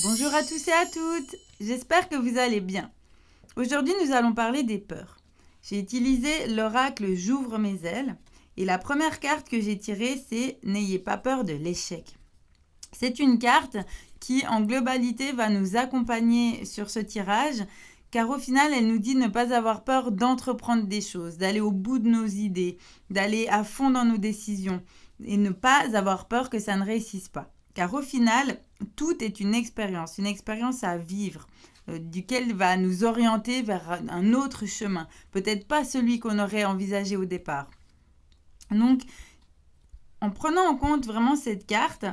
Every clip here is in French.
Bonjour à tous et à toutes, j'espère que vous allez bien. Aujourd'hui, nous allons parler des peurs. J'ai utilisé l'oracle J'ouvre mes ailes et la première carte que j'ai tirée, c'est N'ayez pas peur de l'échec. C'est une carte qui, en globalité, va nous accompagner sur ce tirage, car au final, elle nous dit ne pas avoir peur d'entreprendre des choses, d'aller au bout de nos idées, d'aller à fond dans nos décisions et ne pas avoir peur que ça ne réussisse pas. Car au final, tout est une expérience à vivre, duquel va nous orienter vers un autre chemin, peut-être pas celui qu'on aurait envisagé au départ. Donc, en prenant en compte vraiment cette carte,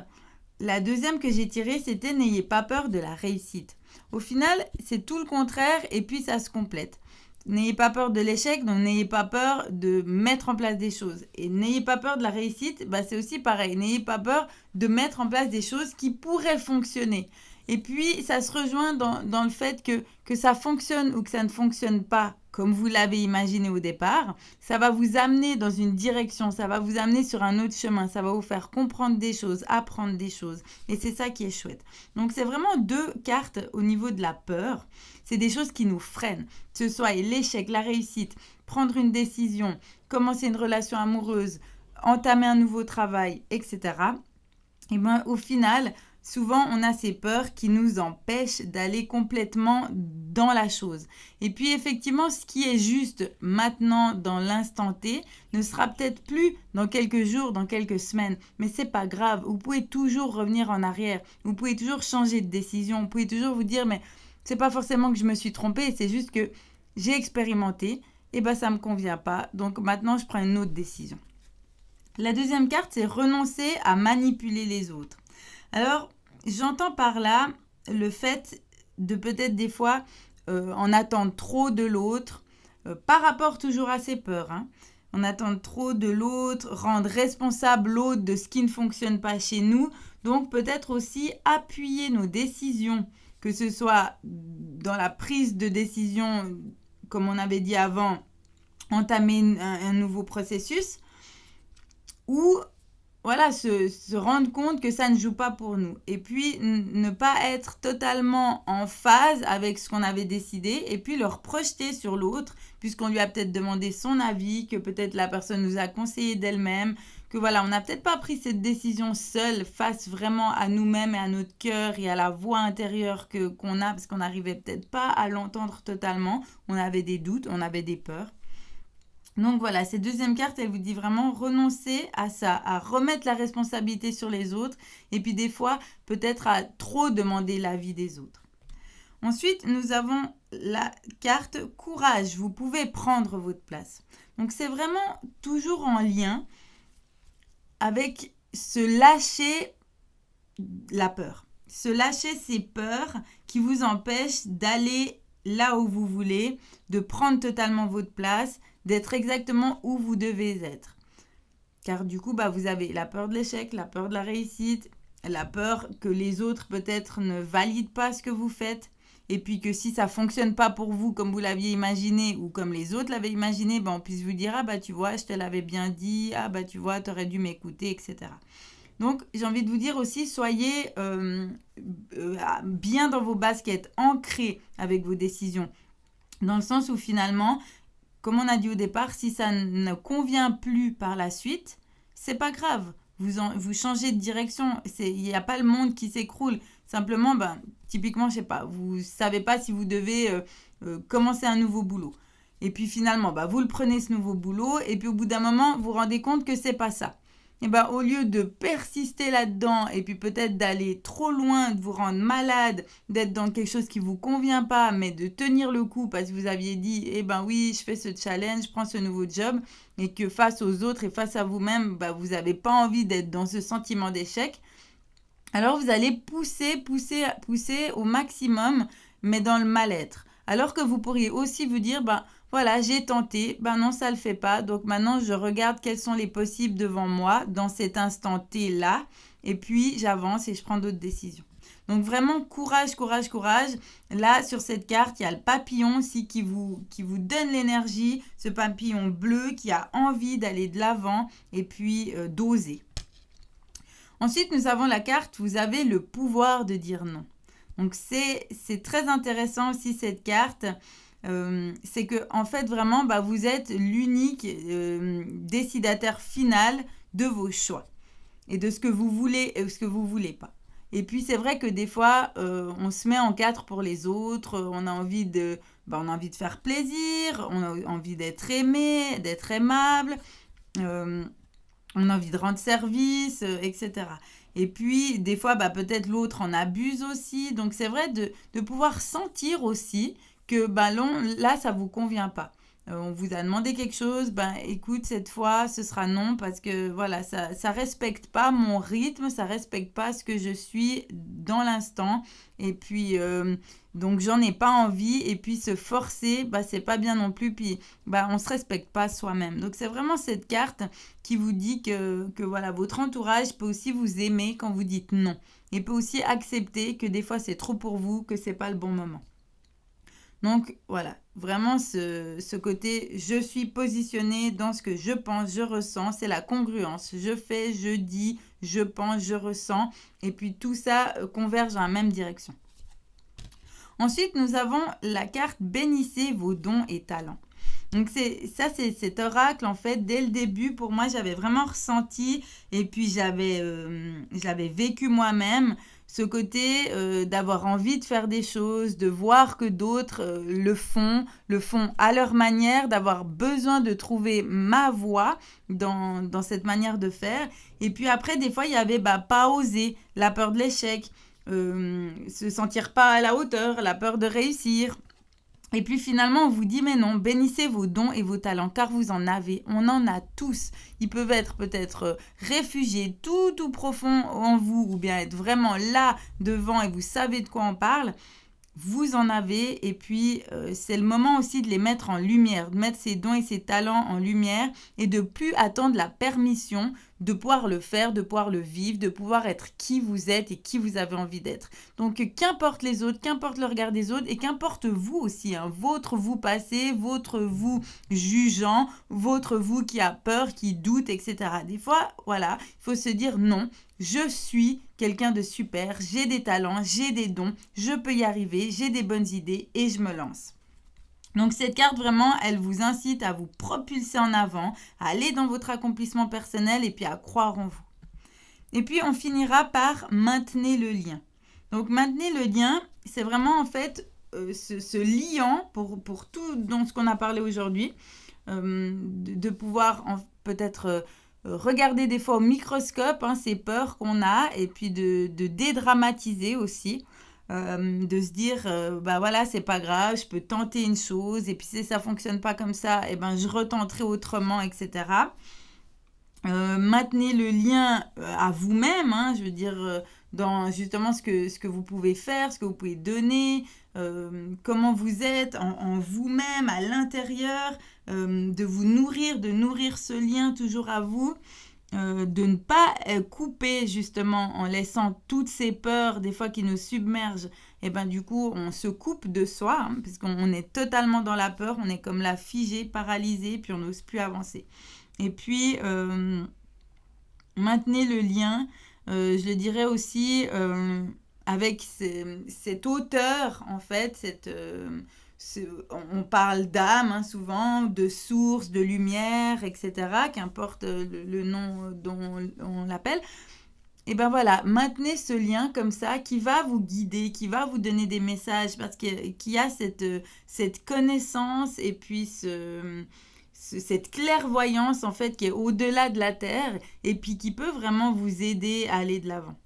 la deuxième que j'ai tirée, c'était N'ayez pas peur de la réussite. Au final, c'est tout le contraire et puis ça se complète. N'ayez pas peur de l'échec, donc n'ayez pas peur de mettre en place des choses. Et n'ayez pas peur de la réussite, c'est aussi pareil. N'ayez pas peur de mettre en place des choses qui pourraient fonctionner. Et puis, ça se rejoint dans le fait que ça fonctionne ou que ça ne fonctionne pas comme vous l'avez imaginé au départ. Ça va vous amener dans une direction, ça va vous amener sur un autre chemin, ça va vous faire comprendre des choses, apprendre des choses. Et c'est ça qui est chouette. Donc, c'est vraiment deux cartes au niveau de la peur. C'est des choses qui nous freinent, que ce soit l'échec, la réussite, prendre une décision, commencer une relation amoureuse, entamer un nouveau travail, etc. Et au final, souvent, on a ces peurs qui nous empêchent d'aller complètement dans la chose. Et puis, effectivement, ce qui est juste maintenant, dans l'instant T, ne sera peut-être plus dans quelques jours, dans quelques semaines. Mais c'est pas grave. Vous pouvez toujours revenir en arrière. Vous pouvez toujours changer de décision. Vous pouvez toujours vous dire, mais c'est pas forcément que je me suis trompée. C'est juste que j'ai expérimenté. Et ça me convient pas. Donc, maintenant, je prends une autre décision. La deuxième carte, c'est renoncer à manipuler les autres. Alors, j'entends par là le fait de peut-être des fois en attendre trop de l'autre, par rapport toujours à ses peurs. On attend trop de l'autre, rendre responsable l'autre de ce qui ne fonctionne pas chez nous. Donc, peut-être aussi appuyer nos décisions, que ce soit dans la prise de décision, comme on avait dit avant, entamer un nouveau processus, ou se rendre compte que ça ne joue pas pour nous. Et puis, ne pas être totalement en phase avec ce qu'on avait décidé et puis le reprojeter sur l'autre, puisqu'on lui a peut-être demandé son avis, que peut-être la personne nous a conseillé d'elle-même, que on n'a peut-être pas pris cette décision seule face vraiment à nous-mêmes et à notre cœur et à la voix intérieure qu'on a, parce qu'on n'arrivait peut-être pas à l'entendre totalement. On avait des doutes, on avait des peurs. Donc voilà, cette deuxième carte, elle vous dit vraiment renoncer à ça, à remettre la responsabilité sur les autres et puis des fois, peut-être à trop demander l'avis des autres. Ensuite, nous avons la carte courage. Vous pouvez prendre votre place. Donc c'est vraiment toujours en lien avec se lâcher la peur. Se lâcher ces peurs qui vous empêchent d'aller là où vous voulez, de prendre totalement votre place, d'être exactement où vous devez être. Car du coup, vous avez la peur de l'échec, la peur de la réussite, la peur que les autres peut-être ne valident pas ce que vous faites, et puis que si ça ne fonctionne pas pour vous comme vous l'aviez imaginé ou comme les autres l'avaient imaginé, on puisse vous dire « Ah tu vois, je te l'avais bien dit, ah tu vois, tu aurais dû m'écouter, etc. » Donc, j'ai envie de vous dire aussi, soyez bien dans vos baskets, ancrés avec vos décisions. Dans le sens où finalement, comme on a dit au départ, si ça ne convient plus par la suite, c'est pas grave. Vous changez de direction. Il n'y a pas le monde qui s'écroule. Simplement, typiquement, je sais pas, vous savez pas si vous devez commencer un nouveau boulot. Et puis finalement, vous le prenez ce nouveau boulot et puis au bout d'un moment, vous vous rendez compte que c'est pas ça. Et au lieu de persister là-dedans et puis peut-être d'aller trop loin, de vous rendre malade, d'être dans quelque chose qui ne vous convient pas, mais de tenir le coup parce que vous aviez dit oui, je fais ce challenge, je prends ce nouveau job, et que face aux autres et face à vous-même, vous n'avez pas envie d'être dans ce sentiment d'échec, alors vous allez pousser au maximum, mais dans le mal-être. Alors que vous pourriez aussi vous dire, voilà, j'ai tenté, non, ça ne le fait pas. Donc maintenant, je regarde quels sont les possibles devant moi dans cet instant T-là. Et puis, j'avance et je prends d'autres décisions. Donc vraiment, courage. Là, sur cette carte, il y a le papillon aussi qui vous donne l'énergie. Ce papillon bleu qui a envie d'aller de l'avant et puis d'oser. Ensuite, nous avons la carte, vous avez le pouvoir de dire non. Donc c'est très intéressant aussi cette carte. C'est que en fait vraiment vous êtes l'unique décidataire final de vos choix et de ce que vous voulez et ce que vous voulez pas. Et puis c'est vrai que des fois on se met en quatre pour les autres, on a envie de faire plaisir, on a envie d'être aimé, d'être aimable, on a envie de rendre service, etc. Et puis des fois peut-être l'autre en abuse aussi, donc c'est vrai de pouvoir sentir aussi que là ça vous convient pas. On vous a demandé quelque chose, écoute, cette fois, ce sera non parce que voilà, ça respecte pas mon rythme, ça respecte pas ce que je suis dans l'instant. Et puis, donc, j'en ai pas envie. Et puis, se forcer, c'est pas bien non plus. Puis, on se respecte pas soi-même. Donc, c'est vraiment cette carte qui vous dit que voilà, votre entourage peut aussi vous aimer quand vous dites non. Et peut aussi accepter que des fois, c'est trop pour vous, que c'est pas le bon moment. Donc voilà, vraiment ce côté, je suis positionnée dans ce que je pense, je ressens, c'est la congruence. Je fais, je dis, je pense, je ressens. Et puis tout ça converge dans la même direction. Ensuite, nous avons la carte bénissez vos dons et talents. Donc c'est cet oracle en fait dès le début pour moi j'avais vraiment ressenti et puis j'avais vécu moi-même ce côté d'avoir envie de faire des choses, de voir que d'autres le font à leur manière, d'avoir besoin de trouver ma voie dans cette manière de faire. Et puis après des fois il y avait pas oser, la peur de l'échec, se sentir pas à la hauteur, la peur de réussir. Et puis finalement, on vous dit, mais non, bénissez vos dons et vos talents, car vous en avez. On en a tous. Ils peuvent être peut-être réfugiés tout profond en vous, ou bien être vraiment là, devant, et vous savez de quoi on parle. Vous en avez, et puis c'est le moment aussi de les mettre en lumière, de mettre ces dons et ces talents en lumière, et de plus attendre la permission de pouvoir le faire, de pouvoir le vivre, de pouvoir être qui vous êtes et qui vous avez envie d'être. Donc qu'importe les autres, qu'importe le regard des autres, et qu'importe vous aussi, votre vous passé, votre vous jugeant, votre vous qui a peur, qui doute, etc. Des fois, voilà, il faut se dire non, je suis quelqu'un de super, j'ai des talents, j'ai des dons, je peux y arriver, j'ai des bonnes idées et je me lance. Donc cette carte vraiment, elle vous incite à vous propulser en avant, à aller dans votre accomplissement personnel et puis à croire en vous. Et puis on finira par maintenir le lien. Donc maintenir le lien, c'est vraiment en fait ce liant pour tout dont ce qu'on a parlé aujourd'hui, de pouvoir peut-être regarder des fois au microscope ces peurs qu'on a et puis de dédramatiser aussi. De se dire voilà, c'est pas grave, je peux tenter une chose et puis si ça fonctionne pas comme ça, je retenterai autrement, etc. Maintenez le lien à vous-même, je veux dire dans justement ce que vous pouvez faire, ce que vous pouvez donner, comment vous êtes en vous-même, à l'intérieur, de vous nourrir, de nourrir ce lien toujours à vous. De ne pas couper justement en laissant toutes ces peurs des fois qui nous submergent, et du coup on se coupe de soi parce qu'on est totalement dans la peur, on est comme là figé, paralysé, puis on n'ose plus avancer. Et puis maintenez le lien, je le dirais aussi avec cette hauteur en fait, on parle d'âme souvent, de source, de lumière, etc. Qu'importe le nom dont on l'appelle. Et voilà, maintenez ce lien comme ça qui va vous guider, qui va vous donner des messages parce qu'il y a cette connaissance et puis cette clairvoyance en fait qui est au-delà de la terre et puis qui peut vraiment vous aider à aller de l'avant.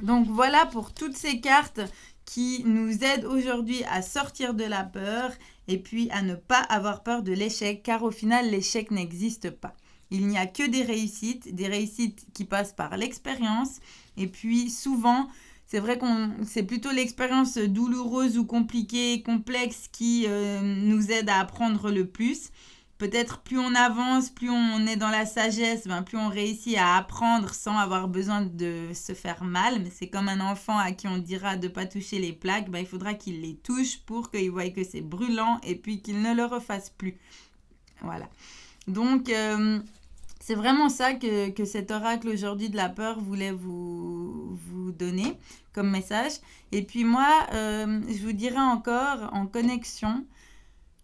Donc voilà pour toutes ces cartes qui nous aident aujourd'hui à sortir de la peur et puis à ne pas avoir peur de l'échec, car au final, l'échec n'existe pas. Il n'y a que des réussites qui passent par l'expérience. Et puis souvent, c'est vrai c'est plutôt l'expérience douloureuse ou compliquée, complexe qui nous aide à apprendre le plus. Peut-être plus on avance, plus on est dans la sagesse, plus on réussit à apprendre sans avoir besoin de se faire mal. Mais c'est comme un enfant à qui on dira de ne pas toucher les plaques, il faudra qu'il les touche pour qu'il voie que c'est brûlant et puis qu'il ne le refasse plus. Voilà. Donc, C'est vraiment ça que cet oracle aujourd'hui de la peur voulait vous donner comme message. Et puis moi, je vous dirais encore en connexion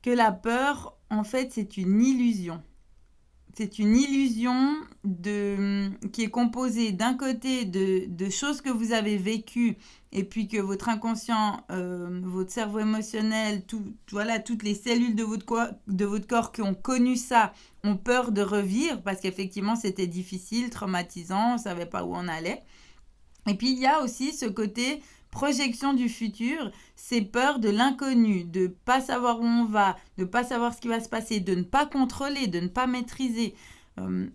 que la peur, en fait, c'est une illusion. C'est une illusion qui est composée d'un côté de choses que vous avez vécues et puis que votre inconscient, votre cerveau émotionnel, voilà, toutes les cellules de votre corps qui ont connu ça ont peur de revivre parce qu'effectivement c'était difficile, traumatisant, on ne savait pas où on allait. Et puis il y a aussi ce côté projection du futur, c'est peur de l'inconnu, de ne pas savoir où on va, de ne pas savoir ce qui va se passer, de ne pas contrôler, de ne pas maîtriser.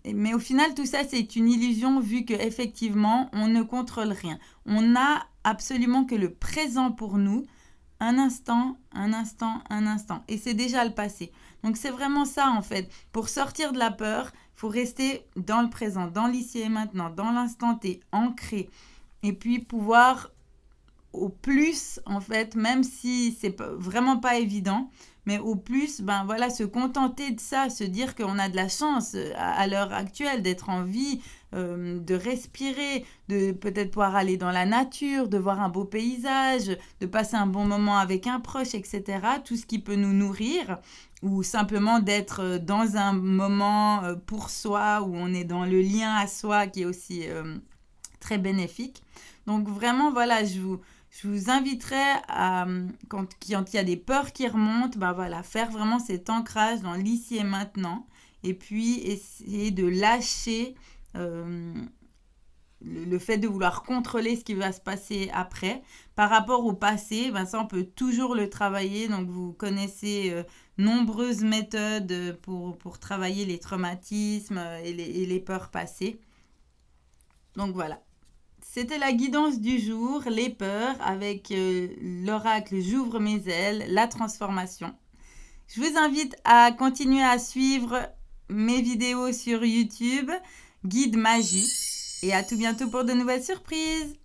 Mais au final, tout ça, c'est une illusion vu qu'effectivement, on ne contrôle rien. On n'a absolument que le présent pour nous, un instant, un instant, un instant. Et c'est déjà le passé. Donc c'est vraiment ça en fait. Pour sortir de la peur, il faut rester dans le présent, dans l'ici et maintenant, dans l'instant T, ancré. Et puis pouvoir au plus, en fait, même si c'est vraiment pas évident, mais au plus, ben voilà, se contenter de ça, se dire qu'on a de la chance à l'heure actuelle d'être en vie, de respirer, de peut-être pouvoir aller dans la nature, de voir un beau paysage, de passer un bon moment avec un proche, etc. Tout ce qui peut nous nourrir, ou simplement d'être dans un moment pour soi, où on est dans le lien à soi qui est aussi très bénéfique. Donc vraiment, voilà, je vous inviterais à, quand il y a des peurs qui remontent, ben voilà, faire vraiment cet ancrage dans l'ici et maintenant. Et puis essayer de lâcher le fait de vouloir contrôler ce qui va se passer après. Par rapport au passé, ben ça, on peut toujours le travailler. Donc, vous connaissez nombreuses méthodes pour travailler les traumatismes et les peurs passées. Donc, voilà. C'était la guidance du jour, les peurs, avec l'oracle J'ouvre mes ailes, la transformation. Je vous invite à continuer à suivre mes vidéos sur YouTube, Guide Magie. Et à tout bientôt pour de nouvelles surprises.